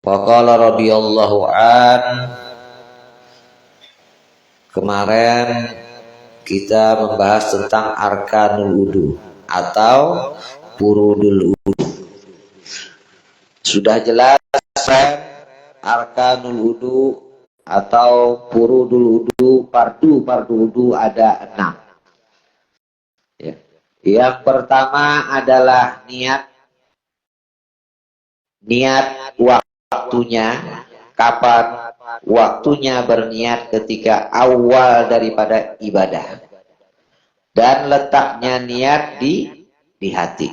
Faqala radhiyallahu an, kemarin kita membahas tentang arkanul wudu atau furudul wudu. Sudah jelas arkanul wudu atau furudul wudu, fardu wudu ada 6. Ya. Yang pertama adalah niat waktunya, kapan waktunya berniat ketika awal daripada ibadah, dan letaknya niat di hati.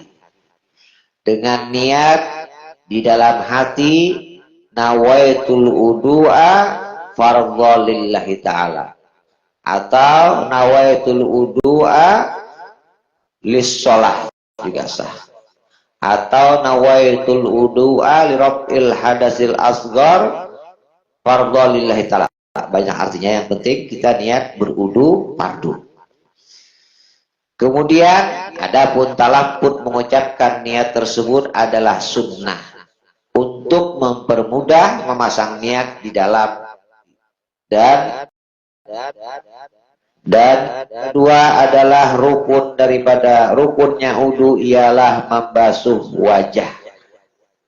Dengan niat di dalam hati, nawaitul wudu'a fardhu lillahi ta'ala, atau nawaitul wudu'a lis-shalah juga sah, atau nawaitul wudu'a li raf'il hadasil asghar fardhu lillahi ta'ala. Banyak artinya, yang penting kita niat berwudu fardu. Kemudian adapun talaffuz mengucapkan niat tersebut adalah sunnah untuk mempermudah memasang niat di dalam, dan kedua adalah rukunnya wudu ialah membasuh wajah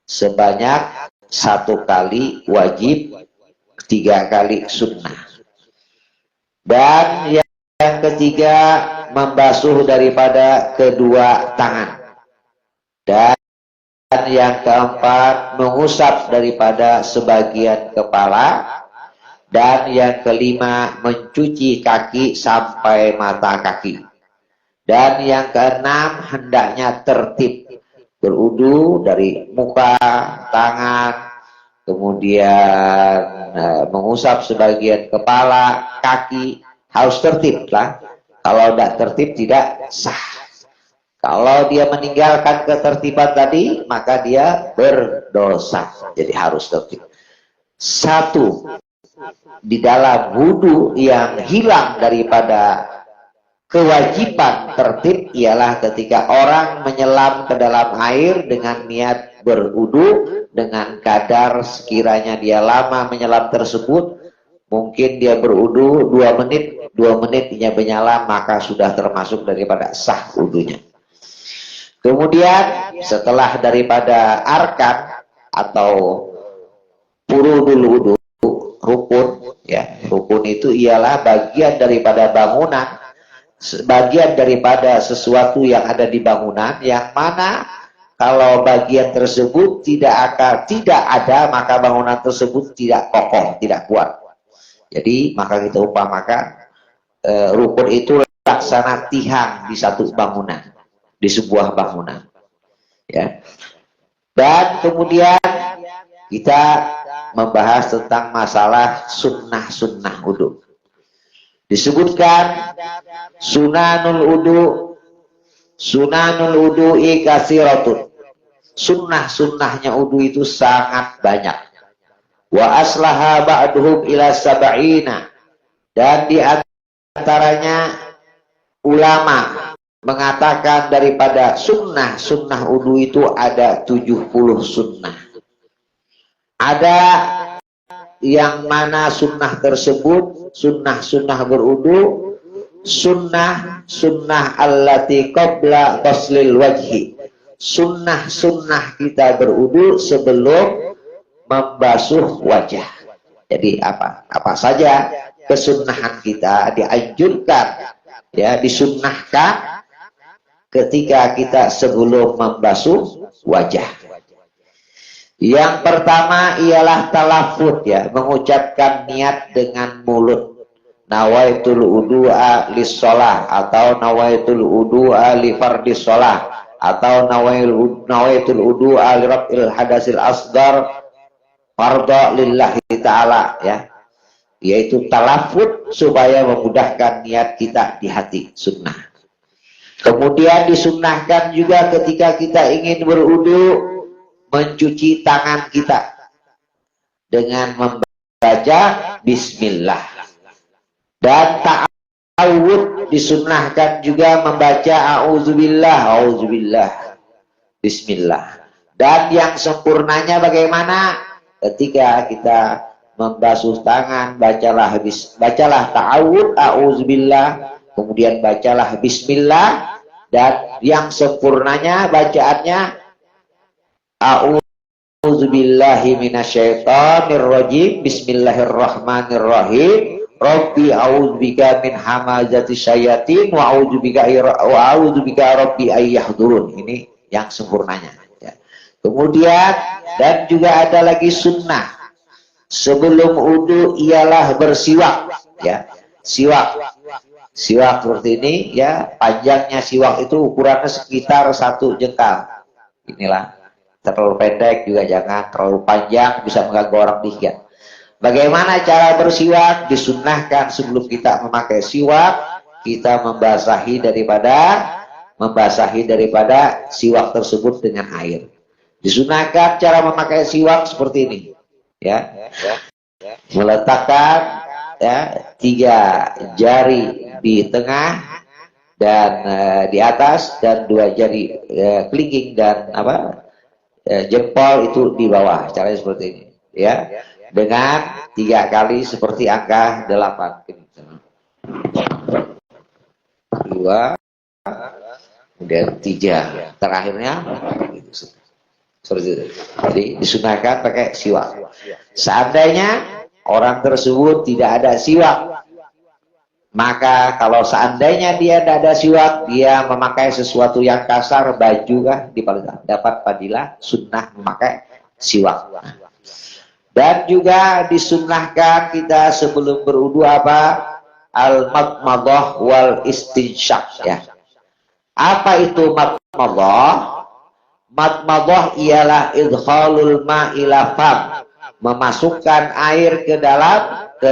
sebanyak 1 kali wajib, 3 kali sunnah. Dan yang ketiga membasuh daripada kedua tangan. Dan yang keempat mengusap daripada sebagian kepala. Dan yang kelima mencuci kaki sampai mata kaki. Dan yang keenam hendaknya tertib berwudu dari muka, tangan, kemudian mengusap sebagian kepala, kaki, harus tertib lah. Kalau tidak tertib tidak sah. Kalau dia meninggalkan ketertiban tadi, maka dia berdosa. Jadi harus tertib. 1, di dalam wudu yang hilang daripada kewajiban tertib ialah ketika orang menyelam ke dalam air dengan niat berwudu, dengan kadar sekiranya dia lama menyelam tersebut, mungkin dia berwudu 2 menit dia menyelam, maka sudah termasuk daripada sah wudunya. Kemudian setelah daripada arkan atau furudul wudu, rukun, ya, rukun itu ialah bagian daripada bangunan, bagian daripada sesuatu yang ada di bangunan, yang mana kalau bagian tersebut tidak ada, maka bangunan tersebut tidak kokoh, tidak kuat. Jadi maka kita umpamakan rukun itu laksana tiang di satu bangunan, di sebuah bangunan, ya. Dan kemudian kita membahas tentang masalah sunnah wudu. Disebutkan sunanul wudu'i kasiratun. Sunnahnya wudu itu sangat banyak. Wa aslaha ba'duhum ila sab'ina. Dan di antaranya ulama mengatakan daripada sunnah wudu itu ada 70 sunnah. Ada yang mana sunnah tersebut, sunnah berwudu, sunnah allati qabla ghuslil wajhi. Sunnah kita berwudu sebelum membasuh wajah. Jadi apa saja kesunnahan kita dianjurkan, ya, disunnahkan ketika kita sebelum membasuh wajah. Yang pertama ialah talaffuz, ya, mengucapkan niat dengan mulut. Nawaitul wudu'a lis-shalah, atau nawaitul wudu'a li fardhis shalah, atau nawaitul wudu'a li raf'il hadasil asghar fardhu lillahi ta'ala, ya. Yaitu talaffuz supaya memudahkan niat kita di hati, sunnah. Kemudian disunnahkan juga ketika kita ingin berwudu mencuci tangan kita dengan membaca bismillah. Dan ta'awud disunnahkan juga membaca auzubillah, bismillah. Dan yang sempurnanya bagaimana? ketika kita membasuh tangan, bacalah ta'awud, a'udzubillah, kemudian bacalah bismillah, dan yang sempurnanya bacaannya a'udzubillahi minasyaitonirrajim, bismillahirrahmanirrahim, Rabbi a'udzubika min hamazati syayatin wa a'udzubika rabbi ayyahdurun. Ini yang sempurnanya ya. Kemudian dan juga ada lagi sunnah sebelum wudu ialah bersiwak ya. Siwak seperti ini ya, panjangnya siwak itu ukurannya sekitar 1 jengkal. Inilah, terlalu pendek juga jangan, terlalu panjang bisa mengganggu orang dikit. Bagaimana cara bersiwak? Disunnahkan sebelum kita memakai siwak, kita membasahi daripada siwak tersebut dengan air. Disunnahkan cara memakai siwak seperti ini, ya. Meletakkan ya 3 jari di tengah dan di atas, dan 2 jari kelingking dan jempol itu di bawah. Caranya seperti ini, ya. Dengan 3 kali seperti angka 8. 2, kemudian 3. Terakhirnya seperti itu. Jadi disunahkan pakai siwak. Seandainya orang tersebut tidak ada siwak, maka kalau seandainya dia tidak ada siwak, dia memakai sesuatu yang kasar, baju dapat fadilah sunnah memakai siwak. Dan juga disunnahkan kita sebelum berwudu al-madmadah wal istinsyaq ya. Apa itu madmadah? Madmadah ialah idkhalul ma'ila fam, memasukkan air ke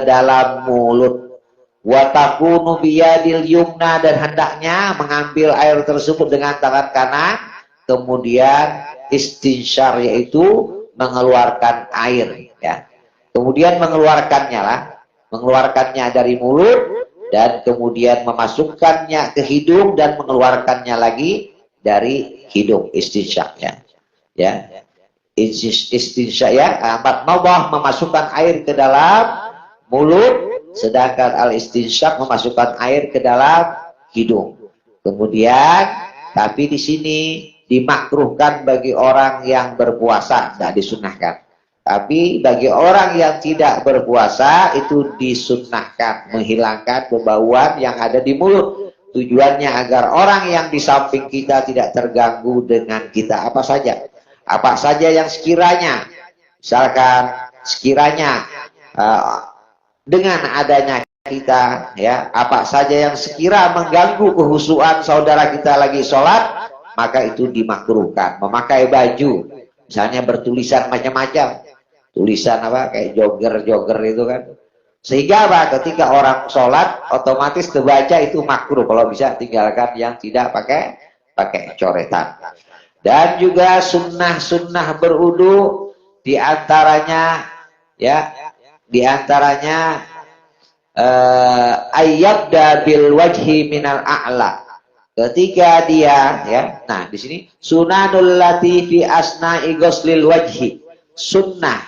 dalam mulut. Wa takunu biyadil yumna, dan hendaknya mengambil air tersebut dengan tangan kanan. Kemudian istinsyar, yaitu mengeluarkan air ya. Kemudian mengeluarkannya dari mulut, dan kemudian memasukkannya ke hidung dan mengeluarkannya lagi dari hidung, istinsyak ya. Istinsyak ya, madmadah memasukkan air ke dalam mulut, sedangkan al-istinsyak memasukkan air ke dalam hidung. Kemudian tapi di sini dimakruhkan bagi orang yang berpuasa, tidak disunnahkan. Tapi bagi orang yang tidak berpuasa itu disunnahkan, menghilangkan bebauan yang ada di mulut. Tujuannya agar orang yang di samping kita tidak terganggu dengan kita apa saja yang sekiranya, misalkan sekiranya dengan adanya kita ya, apa saja yang sekira mengganggu kehusuan saudara kita lagi sholat, maka itu dimakruhkan. Memakai baju misalnya bertulisan macam-macam, tulisan kayak jogger itu kan, sehingga ketika orang sholat otomatis terbaca, itu makruh. Kalau bisa tinggalkan yang tidak pakai coretan. Dan juga sunnah berwudu diantaranya ayyabda bil wajhi minal a'la. Ketika dia nah di sini sunanul latifi asna'i ghuslil wajhi, sunnah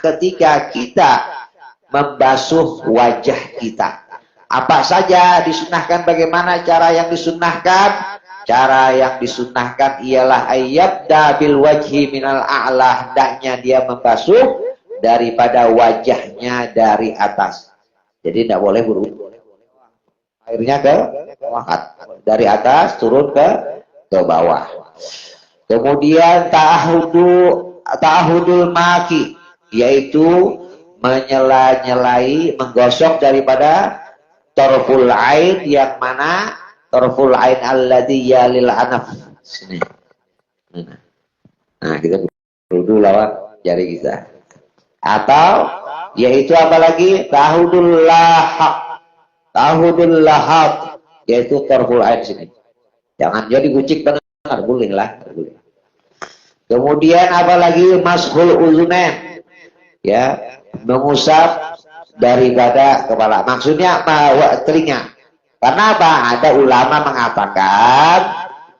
ketika kita membasuh wajah kita. Apa saja disunnahkan? Bagaimana cara yang disunnahkan? Cara yang disunnahkan ialah ayyabda bil wajhi minal a'la, hendaknya dia membasuh daripada wajahnya dari atas. Jadi tidak boleh berwudu airnya ke bawah, dari atas turun ke bawah. Kemudian ta'ahudul maki, yaitu menggosok daripada torful ain, yang mana torful ain alladhi yalil anaf. Sini. Nah, kita berwudu lewat jari kita. Atau yaitu apalagi tahudul lahab, yaitu torful ain sini. Jangan jadi kucing benar, boleh lah. Kemudian apalagi mashul uzunen, ya, mengusap daripada kepala. Maksudnya telinga. Karena apa? Ada ulama mengatakan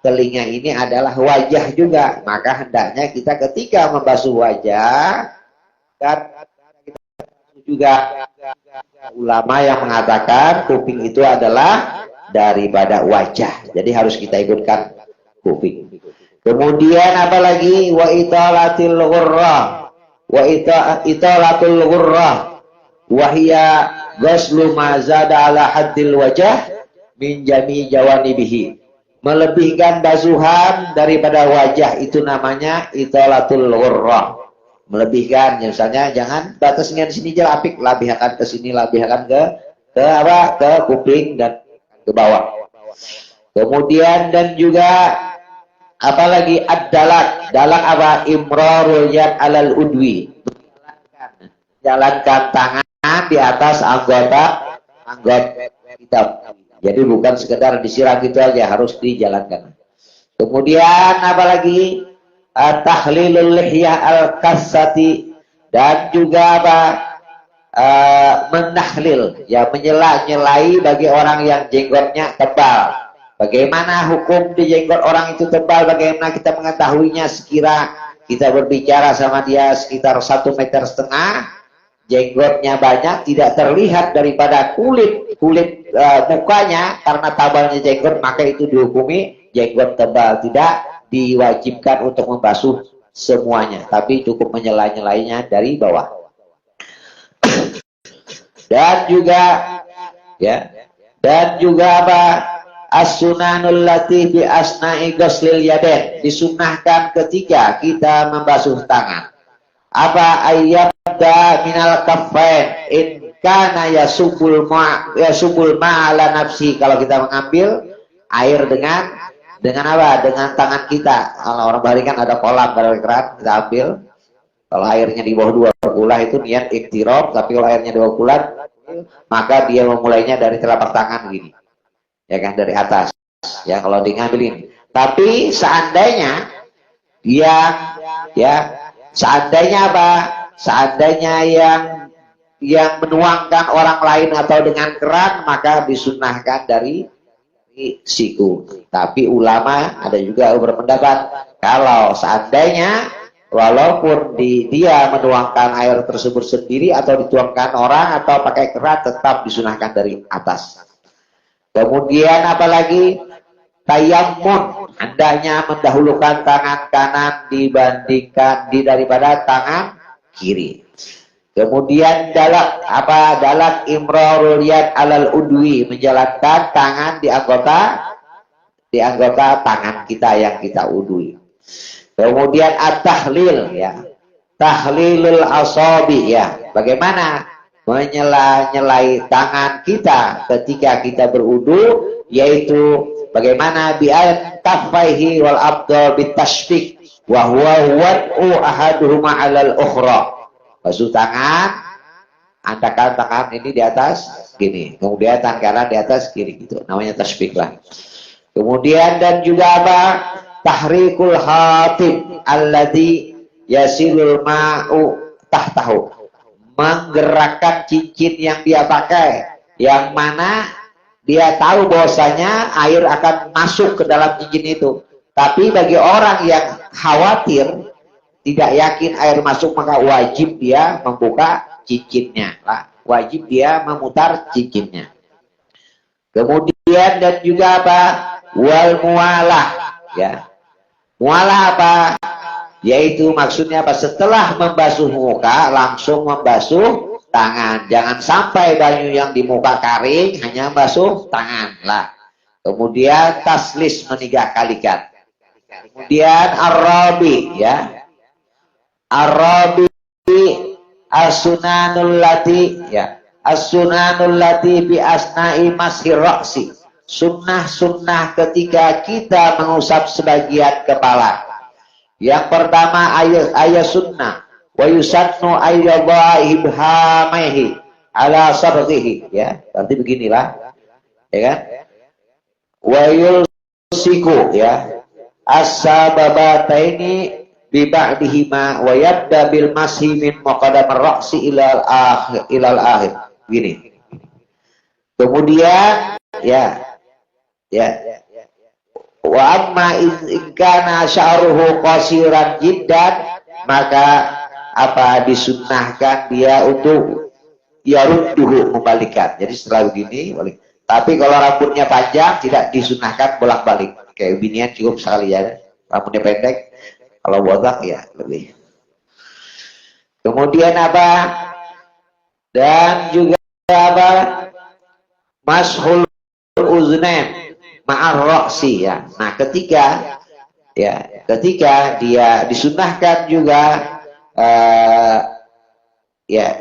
telinga ini adalah wajah juga. Maka hendaknya kita ketika membasuh wajah dan juga ulama yang mengatakan kuping itu adalah daripada wajah. Jadi harus kita ikutkan kuping. Kemudian apalagi wa italatil ghurrah. Wa italatul ghurrah wa hiya ghaslu ma zada ala haddil wajah min jami jawanibihi. Melebihkan basuhan daripada wajah itu namanya italatul ghurrah. Melebihkan, misalnya jangan batasnya di sini aja apik, labihkan ke sini, labihkan ke apa? Ke kuping dan ke bawah. Kemudian dan juga apalagi ad-dalak. Dalak apa? Imrarul yad alal udwi. Jalankan tangan di atas anggota kita. Jadi bukan sekedar disiram gitu aja, harus dijalankan. Kemudian apalagi tahlilul lihyah al-kassati, dan juga apa? Menahlil, ya, menyela-nyelai bagi orang yang jenggotnya tebal. Bagaimana hukum di jenggot orang itu tebal? Bagaimana kita mengetahuinya? Sekira kita berbicara sama dia sekitar 1,5 meter, jenggotnya banyak, tidak terlihat daripada kulit mukanya karena tabalnya jenggot, maka itu dihukumi jenggot tebal. Tidak diwajibkan untuk membasuh semuanya, tapi cukup menyela-nyelainya dari bawah. Dan juga ya, dan juga apa? As-sunanul lati bi asna'i ghuslil yadain, disunnahkan ketika kita membasuh tangan. Apa? Ayyabda minal kaffain in kana yasubul ma'ala nafsi. Kalau kita mengambil air dengan apa? Dengan tangan kita. Kalau orang Bali kan ada kolam, ada keran, kita ambil. Kalau airnya di bawah 2 kulah itu niat iktiraf, tapi kalau airnya 2 kulah, maka dia memulainya dari telapak tangan gini. Ya kan, dari atas. Ya, kalau ngambilin. Tapi seandainya dia seandainya apa? Seandainya yang menuangkan orang lain atau dengan keran, maka disunnahkan dari siku. Tapi ulama ada juga berpendapat kalau seandainya walaupun dia menuangkan air tersebut sendiri atau dituangkan orang atau pakai keran, tetap disunahkan dari atas. Kemudian apalagi tayammun, hendaknya mendahulukan tangan kanan dibandingkan daripada tangan kiri. Kemudian dalak apa? Dalak imrarul yad alal udwi, menjalankan tangan di anggota tangan kita yang kita udui. Kemudian at-tahlil, ya, tahlilul asabi, ya, bagaimana menyela-nyelai tangan kita ketika kita berudu, yaitu bagaimana bi'an kaffaihi wal abdal bitashbik wa huwa wad'u ahaduhuma 'alal ukhra. Basuh tangan, andakan tangan ini di atas gini, kemudian tangan kanan di atas kiri, gitu. Namanya tasbih lah. Kemudian dan juga apa? Tahrikul hatib alladhi yasilul ma'u tahtahu, menggerakkan cincin yang dia pakai, yang mana dia tahu bahwasanya air akan masuk ke dalam cincin itu. Tapi bagi orang yang khawatir, tidak yakin air masuk, maka wajib dia membuka cincinnya, wajib dia memutar cincinnya. Kemudian dan juga apa? Wal mualah, ya. Mualah apa? Yaitu maksudnya apa? Setelah membasuh muka langsung membasuh tangan. Jangan sampai banyu yang di muka kering, hanya basuh tangan lah. Kemudian taslis, 3 kalikan. Kemudian ar-rabi, ya. Ar-rabi as-sunanul lati, ya, as-sunanul lati bi asna'i masir ra'si, sunnah-sunnah ketika kita mengusap sebagian kepala. Yang pertama ayat sunnah wa yusannu ayyadha ibhamaihi ala sabghihi, ya, berarti beginilah, ya kan, wa yulsiku, ya, as-sababataini bi ba'dihima wa yabda bil mashi min muqaddam ar-ra'si ilal akhir. Gini. Kemudian ya Wa amma in kana sya'ruhu qasiran jiddan, maka disunnahkan dia untuk yarudduhu, membalikan. Jadi setelah begini balik. Tapi kalau rambutnya panjang tidak disunahkan bolak-balik. Kayak binian cukup sekali ya. Rambutnya pendek, kalau botak ya lebih. Kemudian dan juga mashul uznain ma'ar ra'si ya. Nah, ketika dia disunahkan juga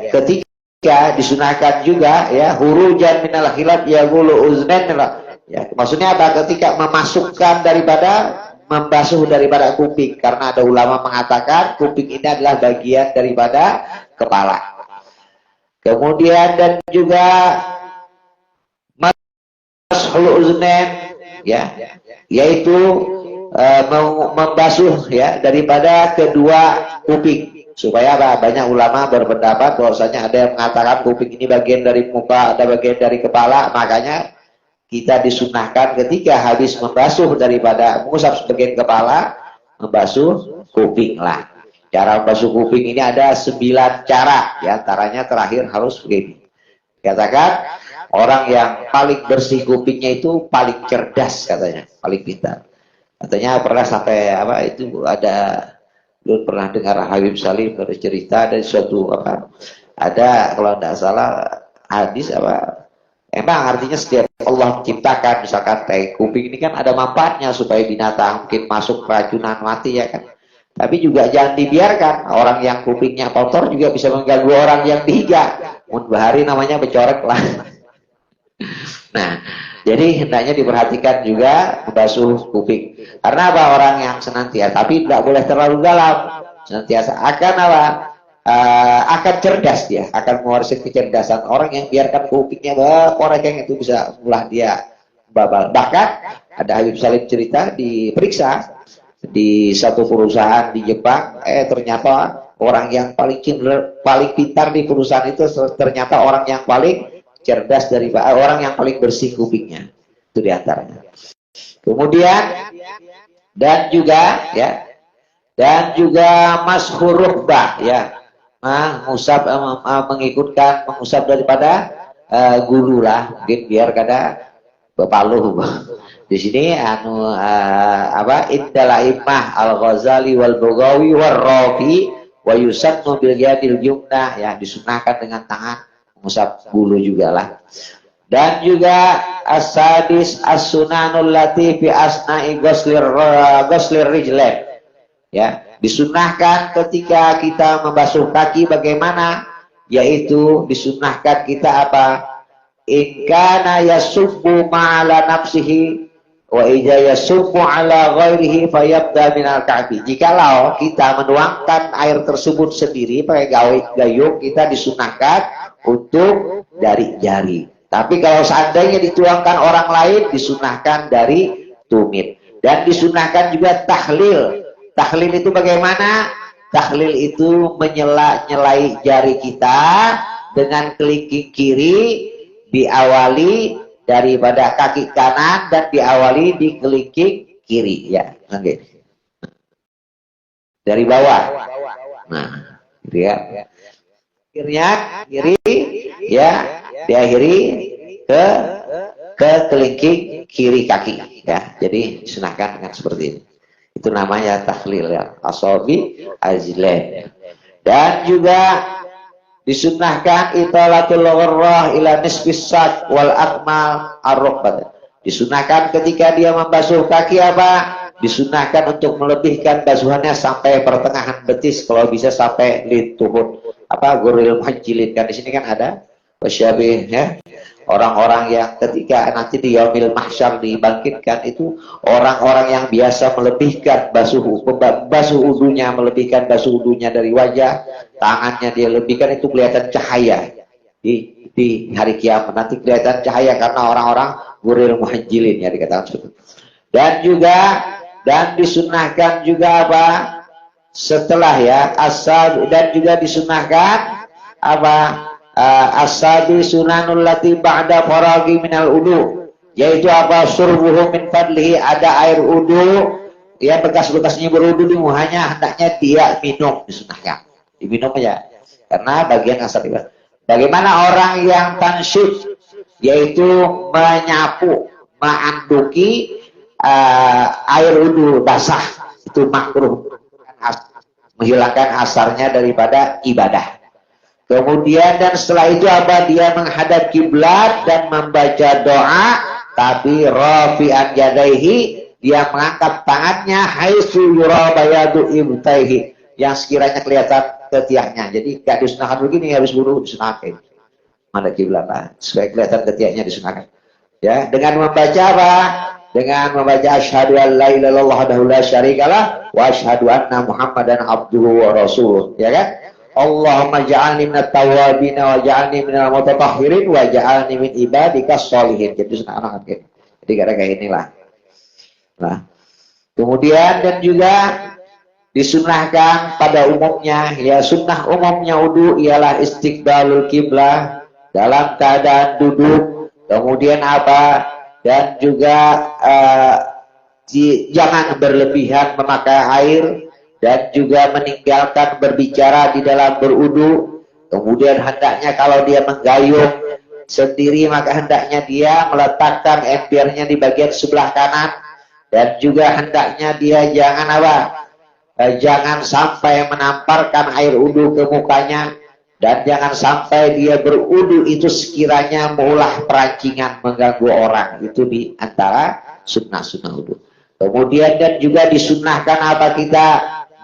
ketika disunahkan juga ya hurujan minal khilaf yaqulu uznain ya. Maksudnya ketika memasukkan membasuh daripada kuping, karena ada ulama mengatakan kuping ini adalah bagian daripada kepala. Kemudian dan juga mashul uznain ya, yaitu membasuh ya daripada kedua kuping, supaya banyak ulama berpendapat bahwasanya ada yang mengatakan kuping ini bagian dari muka, ada bagian dari kepala, makanya kita disunahkan ketika habis mengusap sebagian kepala, membasuh kuping lah. Cara membasuh kuping ini ada 9 cara, di antaranya terakhir harus begini. Katakan orang yang paling bersih kupingnya itu paling cerdas katanya, paling pintar. Katanya pernah sampai dulu pernah dengar Habib Salim bercerita dari suatu ada kalau tidak salah hadis emang artinya setiap Allah menciptakan misalkan kuping ini kan ada manfaatnya supaya binatang mungkin masuk keracunan mati ya kan. Tapi juga jangan dibiarkan orang yang kupingnya kotor juga bisa mengganggu orang yang dihiga. Bahari namanya becorek lah. Nah, jadi hendaknya diperhatikan juga membasuh kuping. Karena orang yang senantiasa, tapi tidak boleh terlalu dalam, senantiasa akan cerdas dia, akan mewarisi kecerdasan. Orang yang biarkan kupingnya korekeng itu bisa mulah dia babal. Bahkan ada Habib Salim cerita diperiksa di satu perusahaan di Jepang, ternyata orang yang paling pintar di perusahaan itu ternyata orang yang paling cerdas dari orang yang paling bersih kupingnya. Itu diantaranya. Kemudian dan juga mashur rukbah ya. Mengusap daripada gulu lah, mungkin biar kada bepaluh. Di sini indal a'immah al-Ghazali wal Baghawi war Rafi wa yusannu bil yadil yumna ya, disunahkan dengan tangan mengusap bulu juga lah. Dan juga as-sadis as-sunanul lati fi asna'i ghuslir rijlain ya, disunahkan ketika kita membasuh kaki bagaimana, yaitu disunahkan kita in kana yasubbu ma'ala nafsihi wa idza yasubbu ala ghairihi fayabda minal ka'bi. Jikalau kita menuangkan air tersebut sendiri pakai gayung, kita disunahkan untuk dari jari. Tapi kalau seandainya dituangkan orang lain, disunahkan dari tumit. Dan disunahkan juga tahlil. Tahlil itu bagaimana? Tahlil itu nyelai jari kita dengan kelingking kiri, diawali daripada kaki kanan dan diawali di kelingking kiri ya. Oke. Dari bawah. Nah, gitu ya. Akhirnya kiri ya, diakhiri ke kelingking kiri kaki ya. Jadi disunahkan dengan seperti ini. Itu namanya tahlil ya, asabi azlain. Dan juga disunahkan italatul ghurrah ila nisfis sak wal akmal ar-rukbat. Disunahkan ketika dia membasuh kaki disunahkan untuk melebihkan basuhannya sampai pertengahan betis, kalau bisa sampai lituhun guril muhajjilin. Kan di sini kan ada wasyabih ya. Orang-orang yang ketika nanti di yaumil mahsyar dibangkitkan itu orang-orang yang biasa melebihkan basuh udunya, melebihkan basuh udunya dari wajah, tangannya dia lebihkan, itu kelihatan cahaya di hari kiamat. Nanti kelihatan cahaya karena orang-orang guril muhajjilin ya dikatakan seperti itu. Dan disunahkan juga setelah ya asal, dan juga disunahkan asabi sunanul lati ba'da faragi minal udu. yaitu apa? Surbuhu min fadlihi, ada air wudu, ya bekas-bekasnya berwudu di muhanya, hendaknya dia minum, disunahkan diminum aja karena bagian asal ibadah. Bagaimana orang yang tansyib, yaitu menyapu, menganduki air wudu basah, itu makruh, menghilangkan asarnya daripada ibadah. Kemudian dan setelah itu apa? Dia menghadap kiblat dan membaca doa, tapi rafi'an yadaihi, dia mengangkat tangannya haitsu yura bayadu ibtaihi, yang sekiranya kelihatan ketiaknya. Jadi gak disunahkan begini, habis wudu disunahkan menghadap kiblat supaya kelihatan ketiaknya, disunahkan. Ya, dengan membaca apa? Dengan membaca asyhadu an la ilaha illallah wahdahu la syarikalah wa asyhadu anna muhammadan abduhu wa rasuluh, ya kan? Allahumma ja'alni minat tawabin wa ja'alni minal mutatahhirin wa ja'alni min ibadikas sholihin. Jadi anak gitu. Jadi kayak inilah. Nah, kemudian dan juga disunahkan pada umumnya, ya sunnah umumnya wudu ialah istiqbalul kiblah dalam keadaan duduk. Kemudian apa? Dan juga jangan berlebihan memakai air, dan juga meninggalkan berbicara di dalam berwudu. Kemudian hendaknya kalau dia menggayung sendiri, maka hendaknya dia meletakkan embernya di bagian sebelah kanan, dan juga hendaknya dia jangan apa? Jangan sampai menamparkan air wudu ke mukanya, dan jangan sampai dia berwudu itu sekiranya mengulah perancingan mengganggu orang. Itu di antara sunnah-sunnah wudu. Kemudian dan juga disunnahkan apa? Kita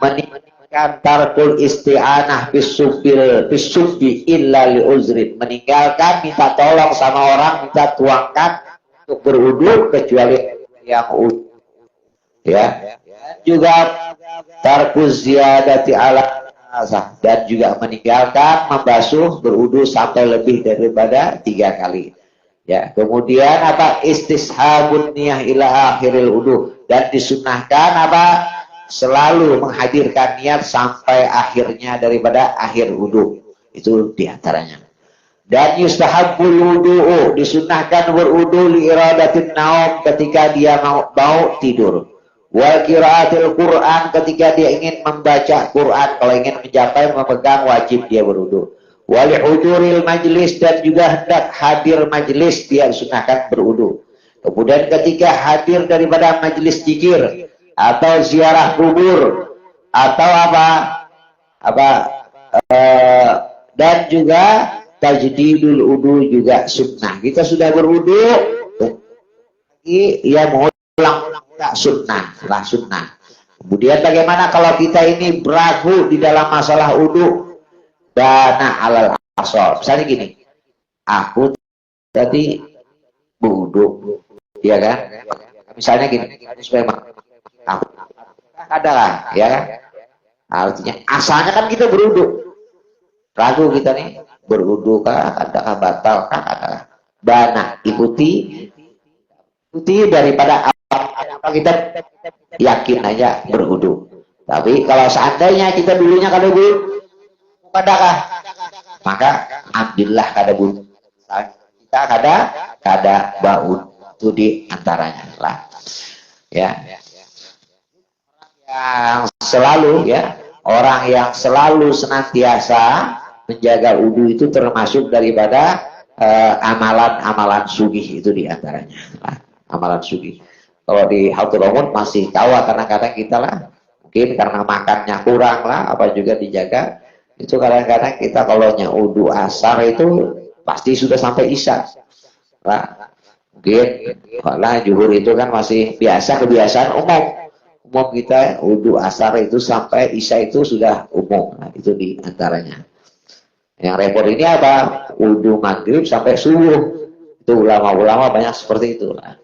meninggalkan tarkul isti'anah bisubbi illa li uzrin, meninggalkan minta tolong sama orang, minta tuangkan untuk berwudu kecuali yang wudu, ya. Juga tarkuz ziyadati ala asah, dan juga meninggalkan membasuh berwudu sampai lebih daripada 3 kali, ya. Kemudian apa? Istishabun niyah ila akhiril wudu, dan disunahkan apa? Selalu menghadirkan niat sampai akhirnya daripada akhir wudu. Itu diantaranya. Dan yustahabbul wudu'u, disunahkan berwudu li iradatin naum, ketika dia mau tidur. Wal qiraatil Quran, ketika dia ingin membaca Quran. Kalau ingin mencapai memegang, wajib dia berwudu. Wal huduril majlis, dan juga hendak hadir majlis, dia disunahkan berwudu. Kemudian ketika hadir daripada majlis zikir atau ziarah kubur atau dan juga tajdidul wudu juga sunnah. Kita sudah berwudu, ia mengulang sunnah lah, sunnah. Kemudian bagaimana kalau kita ini beragu di dalam masalah wudu? Dana alal asal. Misalnya gini, aku tadi wudu, ya kan? Misalnya gini, supaya aku adalah, ya kan? Artinya asalnya kan kita berwudu, ragu kita nih berwudu kah, adakah batal kah, adakah dana, ikuti daripada apa kita yakin aja berwudu. Tapi kalau seandainya kita dulunya kada berwudu, adakah, maka ambillah kada wudu, kita kada bau. Itu di antaranya lah, ya. Yang selalu, ya, orang yang selalu senantiasa menjaga wudu itu termasuk daripada amalan-amalan sugih, itu diantaranya lah, amalan sugih. Kalau di Hadramaut umum masih kawa, kadang-kadang kita lah mungkin karena makannya kurang lah, apa juga dijaga, itu kadang-kadang kita kalau wudu asar itu pasti sudah sampai isya lah. Mungkin kalau zuhur itu kan masih biasa, kebiasaan umum kita wudu asar itu sampai isya itu sudah umum. Nah, itu di antaranya. Yang repot ini apa? Wudu maghrib sampai subuh. Itu ulama-ulama banyak seperti itu. Nah,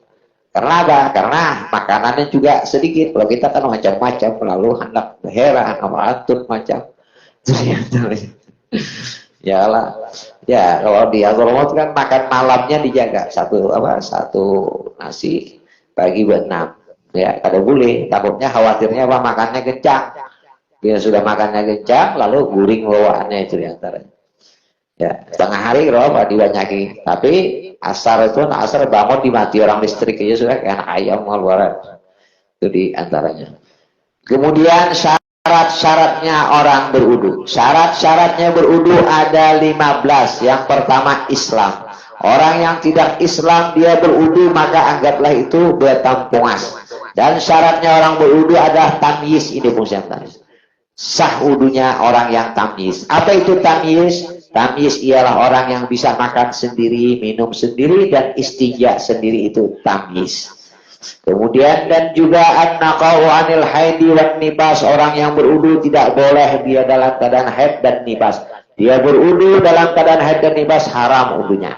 karena apa? Karena makanannya juga sedikit. Kalau kita kan macam-macam, lalu hendak heran sama antum macam. Itu di antaranya. Ya lah. Ya, kalau di Hadramaut kan makan malamnya dijaga, satu nasi pagi buat 6. Ya, kada boleh, takutnya khawatirnya apa, makannya kencang. Dia sudah makannya kencang, lalu guring bawaannya, itu diantaranya. Ya, setengah hari roh dibanyakin. Tapi asar itu, asar bangun dimati orang listrik aja sudah kayak anak ayam maluaran. Itu di antaranya. Kemudian syarat-syaratnya orang berudu. Syarat-syaratnya berudu ada 15. Yang pertama Islam. Orang yang tidak Islam dia berudu maka anggaplah itu betampungas. Dan syaratnya orang berudu adalah tamyiz. Ini fungsi tamyiz. Sah udunya orang yang tamyiz. Apa itu tamyiz? Tamyiz ialah orang yang bisa makan sendiri, minum sendiri, dan istinja sendiri, itu tamyiz. Kemudian dan juga an-naqau anil haidi wan nibas, orang yang berudu tidak boleh dia dalam keadaan haid dan nibas. Dia berudu dalam keadaan haid dan nibas, haram udunya.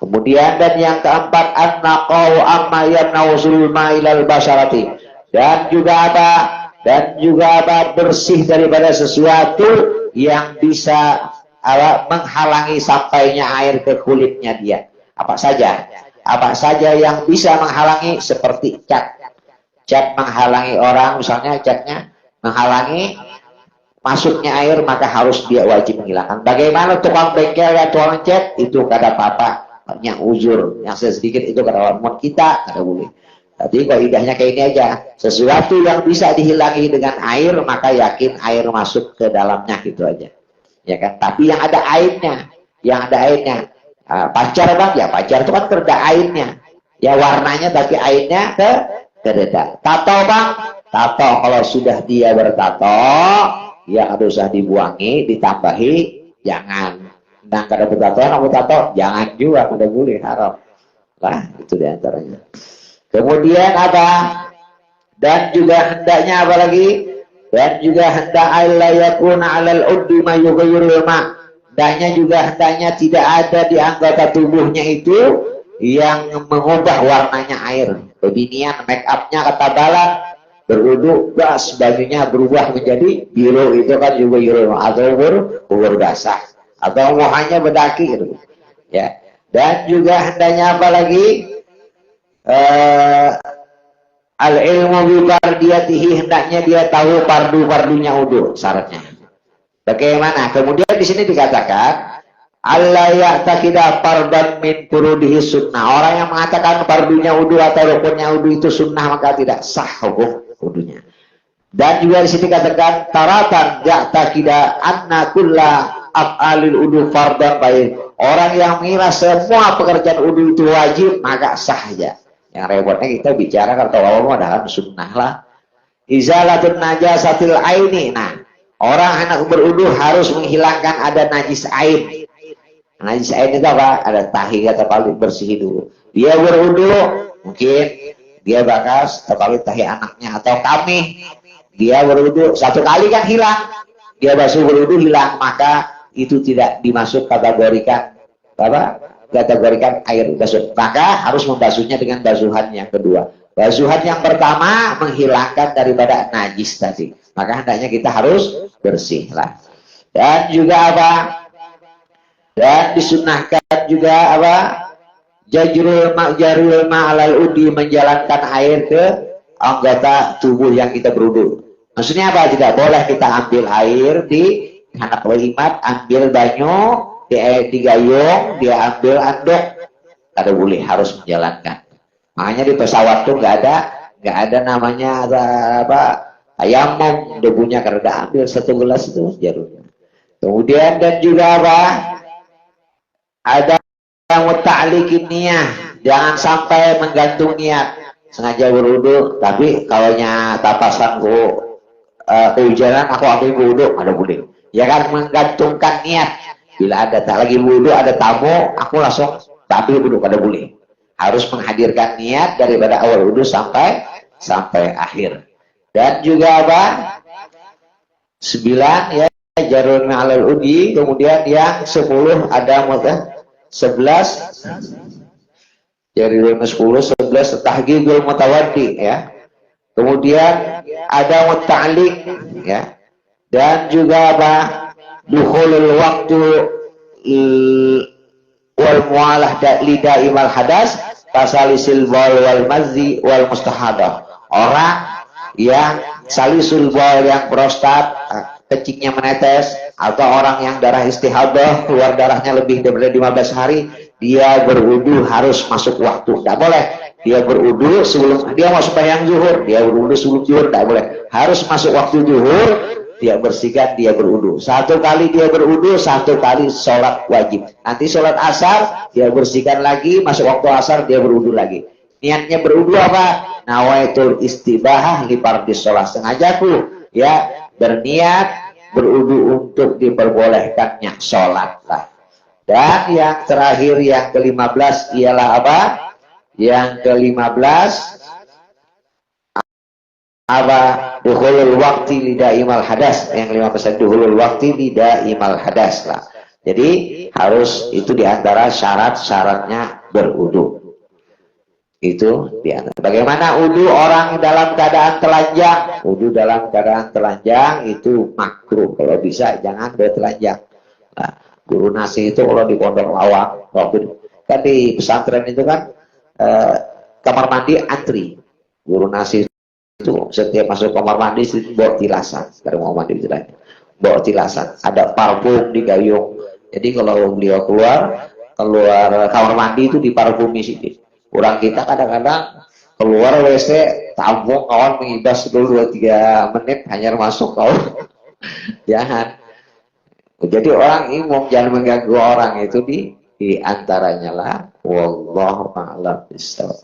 Kemudian dan yang keempat an-naqau amma yanausul ma'ilal basyarati, dan juga apa? Dan juga apa? Bersih daripada sesuatu yang bisa menghalangi sampainya air ke kulitnya dia. Apa saja? Apa saja yang bisa menghalangi, seperti cat. Cat menghalangi orang, misalnya catnya menghalangi masuknya air, maka harus dia wajib menghilangkan. Bagaimana tukang bengkel ya tukang cat? Itu kada apa-apa, yang uzur, yang sedikit itu kada orang kita, kada boleh. Tapi kalau idahnya kayak ini aja, sesuatu yang bisa dihilangi dengan air, maka yakin air masuk ke dalamnya, gitu aja. Ya kan? Tapi yang ada airnya, pacar bang, ya pacar itu kan kerda airnya, ya warnanya tapi airnya kereda. Tato bang, tato kalau sudah dia bertato, ya ada usah dibuangi, ditambahi, jangan. Nah kada bertato, nak bertato, jangan juga, kada boleh, haram. Lah itu diantaranya. Kemudian apa? Dan juga hendaknya apa lagi? Dan juga hendak alla yakuna 'alal uddi ma yughayyirul ma. Hendaknya juga hendaknya tidak ada di anggota tubuhnya itu yang mengubah warnanya air. Kebinian, make upnya ketabalan, berudu, bas bajunya berubah menjadi biru, itu kan juga yurul atau bubur basah atau muhanya berdaki gitu. Ya. Dan juga hendaknya apa lagi? Al-ilmu bifardiyatihi, hendaknya dia tahu fardu-fardunya wudu, syaratnya. Bagaimana? Kemudian di sini dikatakan Allah ya'taqida fardan min furudihi sunnah. Orang yang mengatakan fardunya wudu atau rukunnya wudu itu sunnah, maka tidak sah hukum wudunya. Dan juga di sini dikatakan taratan ya'taqida anna kulla af'alil wudu fardan baik. Orang yang mengira semua pekerjaan wudu itu wajib, maka sah aja. Yang repotnya kita bicara kalau Allah adalah sunnah lah. Izalatun najasatil aini. Nah, orang hendak berudu harus menghilangkan ada najis ain. Najis ain itu apa? Ada tahi atau paling bersih dulu. Dia berudu, mungkin dia bakas terpalit tahi anaknya atau kami. Dia berudu satu kali kan hilang. Dia basuh berudu hilang, maka itu tidak dimasuk kategorikan apa? Kategorikan air basuh, maka harus membasuhnya dengan basuhan yang kedua. Basuhan yang pertama menghilangkan daripada najis tadi, maka hendaknya kita harus bersih lah. Dan juga apa? Dan disunahkan juga apa? Jarul ma'alal udi, menjalankan air ke anggota tubuh yang kita berudu. Maksudnya apa? Tidak boleh kita ambil air di anak walimat, ambil banyu di gayung, dia ambil anduk, kada boleh, harus menjalankan. Makanya di pesawat tuh nggak ada namanya apa tayamum, debunya kada ambil satu gelas itu jarumnya. Kemudian dan juga apa? Ada muta'alliqin niyah, jangan sampai menggantung niat. Sengaja berudu, tapi kalaunya tapasanku kehujanan aku ambil wudu, ada boleh. Ya kan, menggantungkan niat. Bila ada tak lagi wudu, ada tamu, aku langsung tapi wudu, kada boleh. Harus menghadirkan niat daripada awal wudu sampai akhir. Dan juga apa? 9 ya, jarul ma'alal udi. Kemudian yang 10 ada 11 jarul 10, 11 tahqiqul mutawaddi ya. Kemudian ada muta'alliq ya. Dan juga apa? Dukhulul waktu wal mualah lidaimal hadas kasalisil bal wal mazzi wal mustahadah. Orang yang salisul bal yang prostat kencingnya menetes, atau orang yang darah istihadah keluar darahnya lebih dari 15 hari, dia berwudu harus masuk waktu. Tidak boleh dia berwudu sebelum dia mau sembahyang zuhur, dia berwudu sebelum zuhur, tidak boleh. Harus masuk waktu zuhur, dia bersihkan, dia berwudu. Satu kali dia berwudu, satu kali sholat wajib. Nanti sholat asar, dia bersihkan lagi, masuk waktu asar, dia berwudu lagi. Niatnya berwudu apa? Nawaitul istibahah li fardhis sholat. Sengajaku ya berniat berwudu untuk diperbolehkannya sholat lah. Dan yang terakhir yang ke-15 ialah apa? Yang ke-15 apa? Dukhulul waqti lidaimal hadas. Yang 15 dukhulul waqti lidaimal hadas lah. Jadi harus itu diantara syarat-syaratnya berwudu. Itu diantara. Bagaimana wudu orang dalam keadaan telanjang? Wudu dalam keadaan telanjang itu makruh. Kalau bisa jangan bertelanjang. Nah, guru nasi itu kalau di Pondok Lawang, waktu kan di pesantren itu kan kamar mandi antri. Guru nasi itu setiap masuk kamar mandi itu bawa tilasan. Dari mau mandi istilahnya, bawa tilasan. Ada parfum di gayung. Jadi kalau beliau keluar kamar mandi itu diparfumi sini. Orang kita kadang-kadang keluar WC tampung kawan mengibas dulu 2-3 menit hanya masuk kawan. Jangan. Jadi orang imam jangan mengganggu orang itu di antaranya lah. Wallahu a'lam bishawab.